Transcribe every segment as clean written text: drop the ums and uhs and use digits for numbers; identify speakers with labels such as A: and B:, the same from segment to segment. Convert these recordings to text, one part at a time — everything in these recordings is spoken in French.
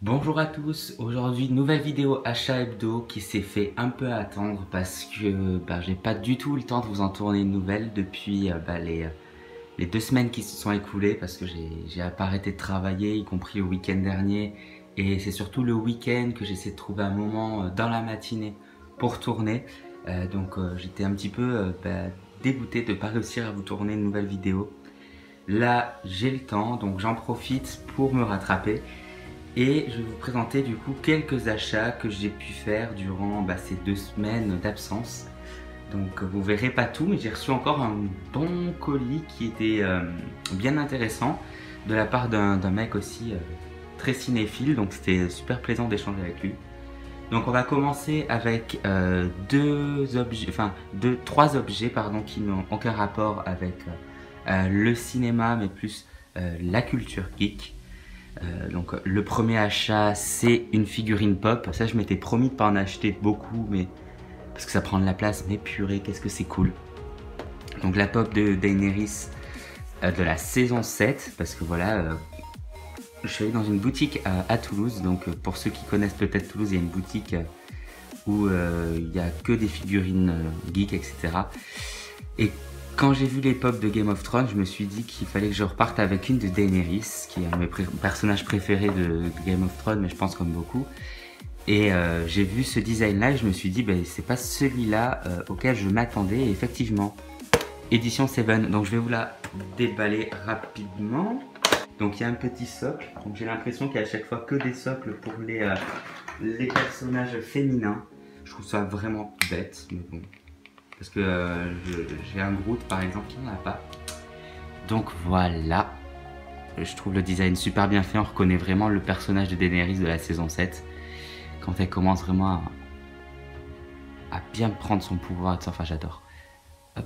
A: Bonjour à tous, aujourd'hui nouvelle vidéo achat hebdo qui s'est fait un peu attendre parce que j'ai pas du tout le temps de vous en tourner une nouvelle depuis les 2 semaines qui se sont écoulées parce que j'ai pas arrêté de travailler, y compris le week-end dernier, et c'est surtout le week-end que j'essaie de trouver un moment dans la matinée pour tourner. J'étais un petit peu dégoûté de ne pas réussir à vous tourner une nouvelle vidéo. Là j'ai le temps, donc j'en profite pour me rattraper. Et je vais vous présenter du coup quelques achats que j'ai pu faire durant ces 2 semaines d'absence. Donc vous verrez pas tout, mais j'ai reçu encore un bon colis qui était bien intéressant de la part d'un mec aussi très cinéphile, donc c'était super plaisant d'échanger avec lui. Donc on va commencer avec trois objets qui n'ont aucun rapport avec le cinéma, mais plus la culture geek. Donc le premier achat, c'est une figurine pop. Ça, je m'étais promis de pas en acheter beaucoup, mais parce que ça prend de la place, mais purée, qu'est-ce que c'est cool. Donc la pop de Daenerys de la saison 7, parce que voilà, je suis allé dans une boutique à Toulouse. Donc pour ceux qui connaissent peut-être Toulouse, il y a une boutique où il n'y a que des figurines geeks, etc. Et quand j'ai vu les pop de Game of Thrones, je me suis dit qu'il fallait que je reparte avec une de Daenerys, qui est un de mes personnages préférés de Game of Thrones, mais je pense comme beaucoup. Et j'ai vu ce design-là et je me suis dit, c'est pas celui-là auquel je m'attendais. Et effectivement, édition 7. Donc je vais vous la déballer rapidement. Donc il y a un petit socle. Donc j'ai l'impression qu'il y a à chaque fois que des socles pour les personnages féminins. Je trouve ça vraiment bête, mais bon. Parce que j'ai un Groot par exemple qui n'en a pas. Donc voilà. Je trouve le design super bien fait. On reconnaît vraiment le personnage de Daenerys de la saison 7. Quand elle commence vraiment à bien prendre son pouvoir. Enfin, j'adore. Hop.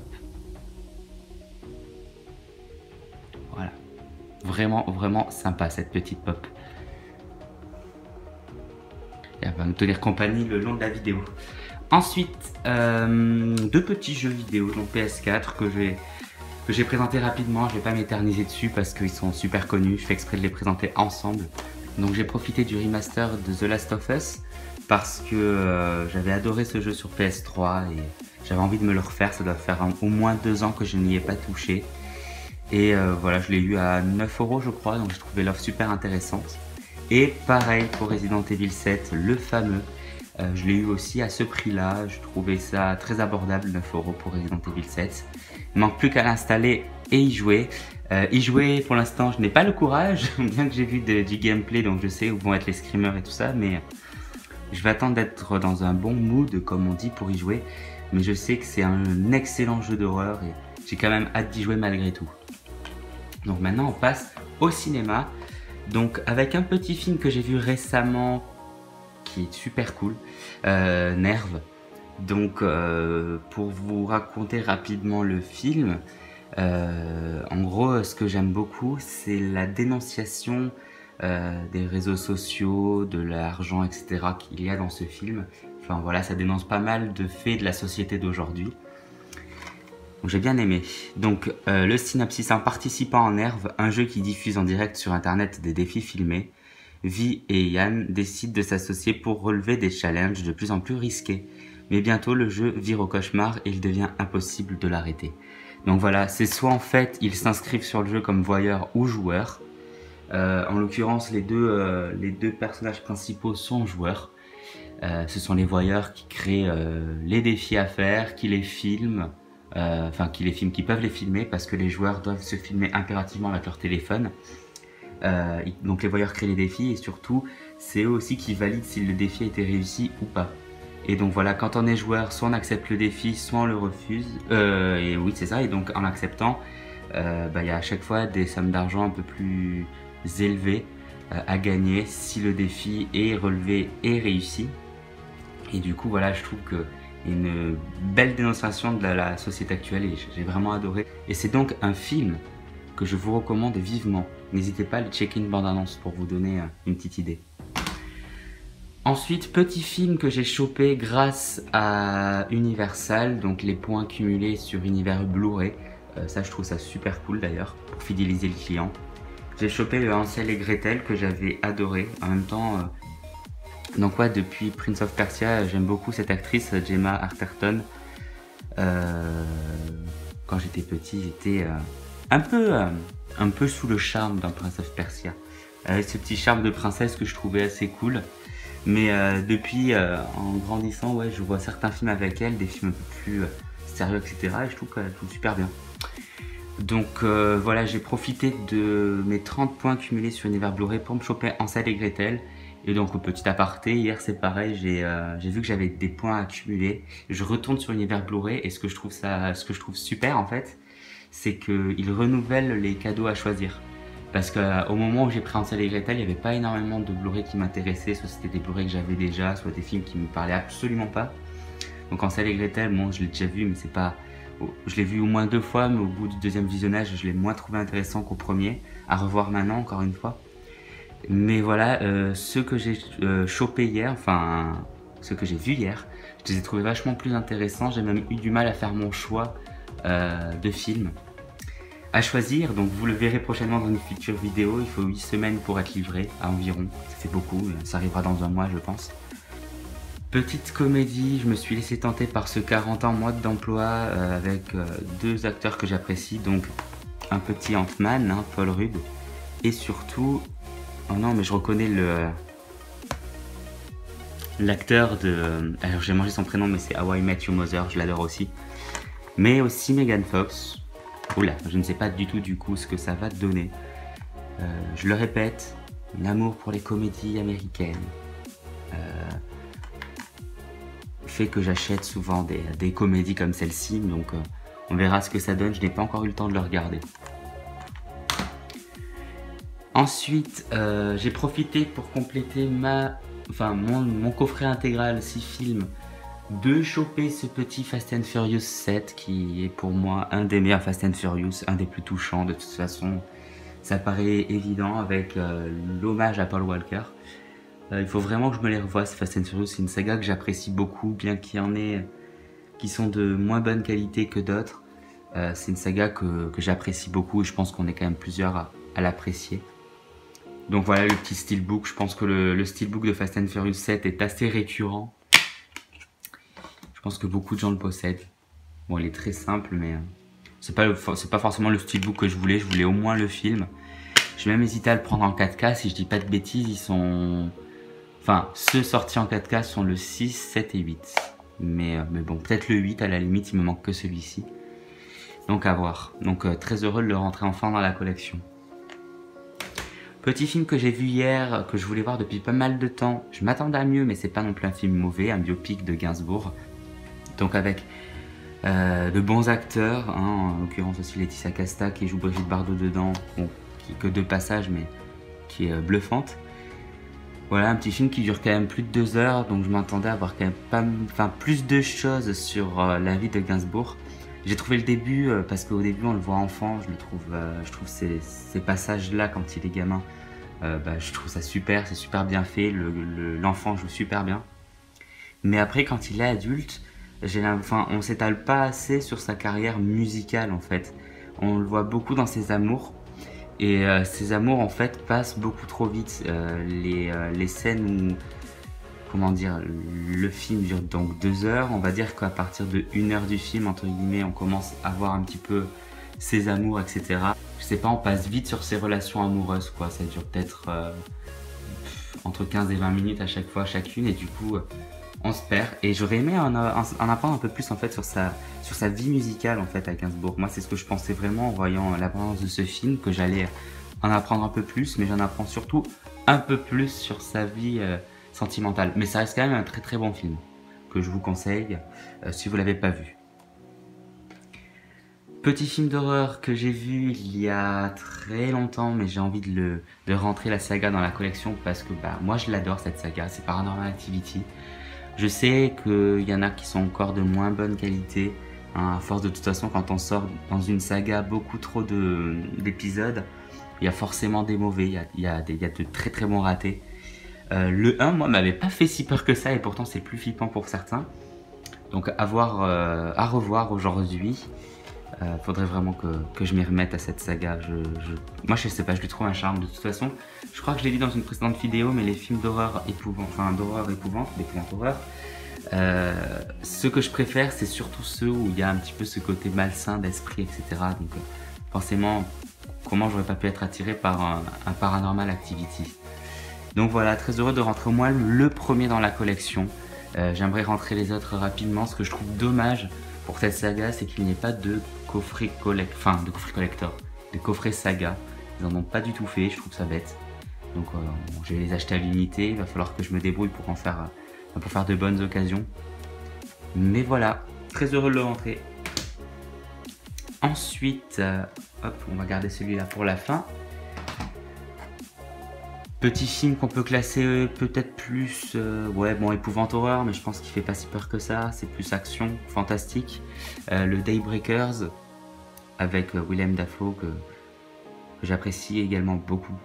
A: Voilà. Vraiment, vraiment sympa cette petite pop. Et elle va nous tenir compagnie le long de la vidéo. Ensuite, deux petits jeux vidéo, donc PS4 que j'ai présenté rapidement. Je ne vais pas m'éterniser dessus parce qu'ils sont super connus. Je fais exprès de les présenter ensemble. Donc j'ai profité du remaster de The Last of Us parce que j'avais adoré ce jeu sur PS3 et j'avais envie de me le refaire. Ça doit faire au moins 2 ans que je n'y ai pas touché. Et voilà, je l'ai eu à 9 € je crois, donc j'ai trouvé l'offre super intéressante. Et pareil pour Resident Evil 7, le fameux. Je l'ai eu aussi à ce prix-là, je trouvais ça très abordable, 9 € pour Resident Evil 7. Il ne manque plus qu'à l'installer et y jouer. Y jouer, pour l'instant, je n'ai pas le courage, bien que j'ai vu du gameplay, donc je sais où vont être les screamers et tout ça, mais je vais attendre d'être dans un bon mood, comme on dit, pour y jouer. Mais je sais que c'est un excellent jeu d'horreur et j'ai quand même hâte d'y jouer malgré tout. Donc maintenant, on passe au cinéma. Donc avec un petit film que j'ai vu récemment, qui est super cool, Nerve. Donc pour vous raconter rapidement le film, en gros ce que j'aime beaucoup c'est la dénonciation des réseaux sociaux, de l'argent, etc. qu'il y a dans ce film. Enfin voilà, ça dénonce pas mal de faits de la société d'aujourd'hui. J'ai bien aimé. Donc le synopsis: un participant en Nerve, un jeu qui diffuse en direct sur internet des défis filmés. Vi et Yann décident de s'associer pour relever des challenges de plus en plus risqués. Mais bientôt le jeu vire au cauchemar et il devient impossible de l'arrêter. Donc voilà, c'est soit en fait ils s'inscrivent sur le jeu comme voyeurs ou joueurs. En l'occurrence les deux personnages principaux sont joueurs. Ce sont les voyeurs qui créent les défis à faire, qui les filment. Qui peuvent les filmer parce que les joueurs doivent se filmer impérativement avec leur téléphone. Donc les voyeurs créent les défis et surtout c'est eux aussi qui valident si le défi a été réussi ou pas. Et donc voilà, quand on est joueur, soit on accepte le défi, soit on le refuse. Et oui, c'est ça. Et donc en acceptant, il y a à chaque fois des sommes d'argent un peu plus élevées à gagner si le défi est relevé et réussi. Et du coup voilà, je trouve que une belle dénonciation de la société actuelle et j'ai vraiment adoré. Et c'est donc un film que je vous recommande vivement. N'hésitez pas à le checker une bande-annonce pour vous donner une petite idée. Ensuite, petit film que j'ai chopé grâce à Universal, donc les points cumulés sur Univers Blu-ray. Ça, je trouve ça super cool d'ailleurs, pour fidéliser le client. J'ai chopé le Hansel et Gretel que j'avais adoré. En même temps, donc ouais, depuis Prince of Persia, j'aime beaucoup cette actrice, Gemma Arterton. Quand j'étais petit, j'étais un peu sous le charme d'un Prince of Persia. Avec ce petit charme de princesse que je trouvais assez cool. Mais depuis, en grandissant, ouais, je vois certains films avec elle, des films un peu plus sérieux, etc. Et je trouve qu'elle joue super bien. Donc voilà, j'ai profité de mes 30 points cumulés sur Univers Blu-ray pour me choper Hansel et Gretel. Et donc au petit aparté, hier c'est pareil, j'ai vu que j'avais des points à cumuler. Je retourne sur Univers Blu-ray et ce que je trouve super en fait, c'est qu'ils renouvellent les cadeaux à choisir. Parce qu'au moment où j'ai pris Hansel et Gretel, il n'y avait pas énormément de Blu-ray qui m'intéressaient, soit c'était des Blu-ray que j'avais déjà, soit des films qui me parlaient absolument pas. Donc Hansel et Gretel, bon, je l'ai déjà vu, mais c'est pas... Je l'ai vu au moins 2 fois, mais au bout du deuxième visionnage, je l'ai moins trouvé intéressant qu'au premier. À revoir maintenant, encore une fois. Mais voilà, ceux que j'ai chopé hier, enfin, ceux que j'ai vus hier, je les ai trouvés vachement plus intéressants. J'ai même eu du mal à faire mon choix de films à choisir. Donc vous le verrez prochainement dans une future vidéo. Il faut 8 semaines pour être livré, à environ. Ça fait beaucoup, ça arrivera dans un mois, je pense. Petite comédie, je me suis laissé tenter par ce 40 ans mode d'emploi avec 2 acteurs que j'apprécie, donc un petit Ant-Man, hein, Paul Rudd, et surtout, oh non mais je reconnais l'acteur de, alors j'ai mangé son prénom mais c'est How I Met Your Mother, je l'adore aussi, mais aussi Megan Fox. Oula, je ne sais pas du tout du coup ce que ça va donner. Je le répète, un amour pour les comédies américaines. Fait que j'achète souvent des comédies comme celle-ci, donc on verra ce que ça donne, je n'ai pas encore eu le temps de le regarder. Ensuite, j'ai profité pour compléter mon coffret intégral 6 films, de choper ce petit Fast and Furious 7 qui est pour moi un des meilleurs Fast and Furious, un des plus touchants de toute façon, ça paraît évident avec l'hommage à Paul Walker. Il faut vraiment que je me les revoie, ce Fast and Furious, c'est une saga que j'apprécie beaucoup, bien qu'il y en ait qui sont de moins bonne qualité que d'autres. C'est une saga que j'apprécie beaucoup et je pense qu'on est quand même plusieurs à l'apprécier. Donc voilà le petit steelbook, je pense que le steelbook de Fast and Furious 7 est assez récurrent. Je pense que beaucoup de gens le possèdent. Bon, il est très simple, mais c'est pas forcément le steelbook que je voulais au moins le film. J'ai même hésité à le prendre en 4K, si je dis pas de bêtises, ils sont... Enfin, ceux sortis en 4K sont le 6, 7 et 8. Mais bon, peut-être le 8 à la limite, il me manque que celui-ci. Donc à voir. Donc très heureux de le rentrer enfin dans la collection. Petit film que j'ai vu hier, que je voulais voir depuis pas mal de temps. Je m'attendais à mieux, mais c'est pas non plus un film mauvais, un biopic de Gainsbourg. Donc avec de bons acteurs, hein, en l'occurrence aussi Laetitia Casta qui joue Brigitte Bardot dedans, bon, qui que 2 passages, mais qui est bluffante. Voilà, un petit film qui dure quand même plus de 2 heures, donc je m'attendais à voir quand même plus de choses sur la vie de Gainsbourg. J'ai trouvé le début, parce qu'au début on le voit enfant, je trouve ces passages-là quand il est gamin, je trouve ça super, c'est super bien fait, l'enfant joue super bien. Mais après quand il est adulte, on s'étale pas assez sur sa carrière musicale en fait. On le voit beaucoup dans ses amours. Et ces amours en fait passent beaucoup trop vite. Les scènes où, comment dire, le film dure donc 2 heures, on va dire qu'à partir de 1 heure du film, entre guillemets, on commence à voir un petit peu ses amours, etc. Je sais pas, on passe vite sur ses relations amoureuses, quoi. Ça dure peut-être entre 15 et 20 minutes à chaque fois, chacune, et du coup, on se perd. Et j'aurais aimé en apprendre un peu plus en fait sur sa vie musicale en fait à Gainsbourg. Moi c'est ce que je pensais vraiment en voyant l'apparence de ce film, que j'allais en apprendre un peu plus, mais j'en apprends surtout un peu plus sur sa vie sentimentale. Mais ça reste quand même un très très bon film que je vous conseille si vous l'avez pas vu. Petit film d'horreur que j'ai vu il y a très longtemps, mais j'ai envie de rentrer la saga dans la collection parce que moi je l'adore cette saga, c'est Paranormal Activity. Je sais qu'il y en a qui sont encore de moins bonne qualité, hein, à force de toute façon quand on sort dans une saga beaucoup trop d'épisodes, il y a forcément des mauvais, il y a de très très bons ratés. Le 1, moi, m'avait pas fait si peur que ça et pourtant c'est plus flippant pour certains. Donc à revoir aujourd'hui. Faudrait vraiment que je m'y remette à cette saga. Moi je sais pas, je lui trouve un charme de toute façon. Je crois que je l'ai dit dans une précédente vidéo, mais les films d'horreur épouvante, d'épouvante horreur, ceux que je préfère, c'est surtout ceux où il y a un petit peu ce côté malsain d'esprit, etc. Donc forcément, comment j'aurais pas pu être attiré par un Paranormal Activity. Donc voilà, très heureux de rentrer au moins le premier dans la collection. J'aimerais rentrer les autres rapidement. Ce que je trouve dommage pour cette saga, c'est qu'il n'y ait pas de coffret collector, de coffret saga. Ils en ont pas du tout fait, je trouve ça bête. Donc je vais les acheter à l'unité, il va falloir que je me débrouille pour faire de bonnes occasions. Mais voilà, très heureux de le rentrer. Ensuite, hop, on va garder celui-là pour la fin. Petit film qu'on peut classer peut-être plus, ouais bon épouvante horreur, mais je pense qu'il fait pas si peur que ça, c'est plus action, fantastique. Le Daybreakers avec Willem Dafoe que j'apprécie également beaucoup.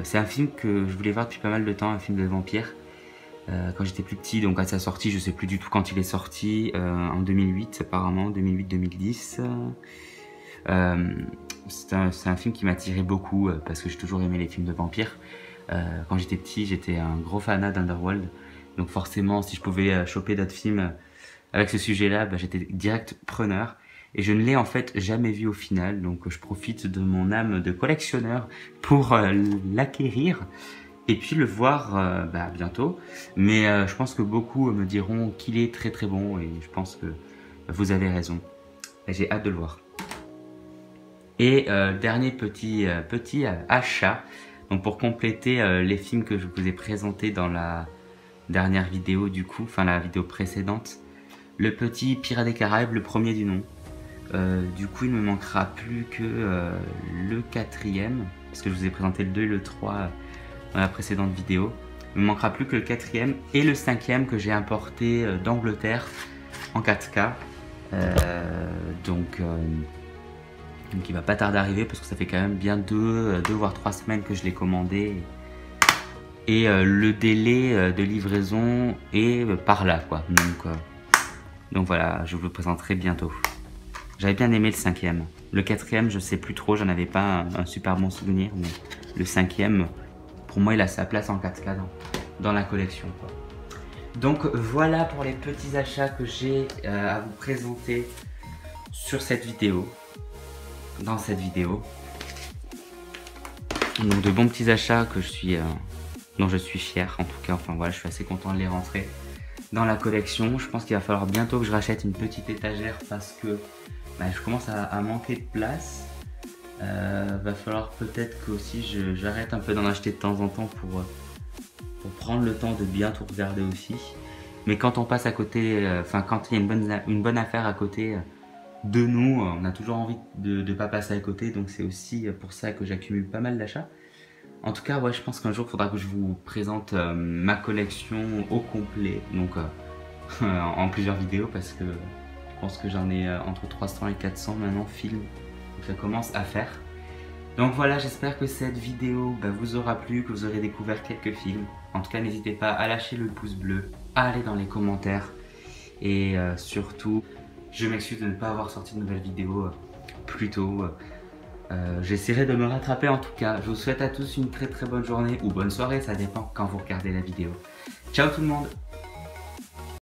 A: C'est un film que je voulais voir depuis pas mal de temps, un film de vampire. Quand j'étais plus petit, donc à sa sortie, je sais plus du tout quand il est sorti, en 2008 apparemment, 2008-2010. C'est un film qui m'attirait beaucoup parce que j'ai toujours aimé les films de vampires. Quand j'étais petit, j'étais un gros fanat d'Underworld. Donc forcément, si je pouvais choper d'autres films avec ce sujet-là, bah, j'étais direct preneur. Et je ne l'ai en fait jamais vu au final. Donc je profite de mon âme de collectionneur pour l'acquérir. Et puis le voir bah, bientôt. Mais je pense que beaucoup me diront qu'il est très très bon. Et je pense que vous avez raison. J'ai hâte de le voir. Et dernier petit achat, donc pour compléter les films que je vous ai présentés dans la dernière vidéo du coup, enfin la vidéo précédente, le petit Pirates des Caraïbes, le premier du nom. Du coup il ne me manquera plus que le 4e, parce que je vous ai présenté le 2 et le 3 dans la précédente vidéo. Il ne me manquera plus que le 4e et le 5e que j'ai importé d'Angleterre en 4K. Donc il va pas tarder à arriver parce que ça fait quand même bien 2 voire 3 semaines que je l'ai commandé. Et le délai de livraison est par là quoi. Donc voilà, je vous le présenterai bientôt. J'avais bien aimé le 5e. Le 4e, je sais plus trop, j'en avais pas un super bon souvenir. Mais le 5e, pour moi, il a sa place en 4K dans la collection, quoi. Donc voilà pour les petits achats que j'ai à vous présenter sur cette vidéo. Dans cette vidéo. Donc de bons petits achats que dont je suis fier en tout cas. Enfin voilà, je suis assez content de les rentrer dans la collection. Je pense qu'il va falloir bientôt que je rachète une petite étagère parce que bah, je commence à manquer de place. Va falloir peut-être que aussi j'arrête un peu d'en acheter de temps en temps pour prendre le temps de bien tout regarder aussi. Mais quand on passe à côté, enfin quand il y a une bonne affaire à côté de nous, on a toujours envie de ne pas passer à côté, donc c'est aussi pour ça que j'accumule pas mal d'achats. En tout cas, ouais, je pense qu'un jour il faudra que je vous présente ma collection au complet, donc en plusieurs vidéos, parce que je pense que j'en ai entre 300 et 400 maintenant films, donc ça commence à faire. Donc voilà, j'espère que cette vidéo vous aura plu, que vous aurez découvert quelques films. En tout cas, n'hésitez pas à lâcher le pouce bleu, à aller dans les commentaires et surtout, je m'excuse de ne pas avoir sorti de nouvelles vidéos plus tôt. J'essaierai de me rattraper en tout cas. Je vous souhaite à tous une très très bonne journée ou bonne soirée, ça dépend quand vous regardez la vidéo. Ciao tout le monde!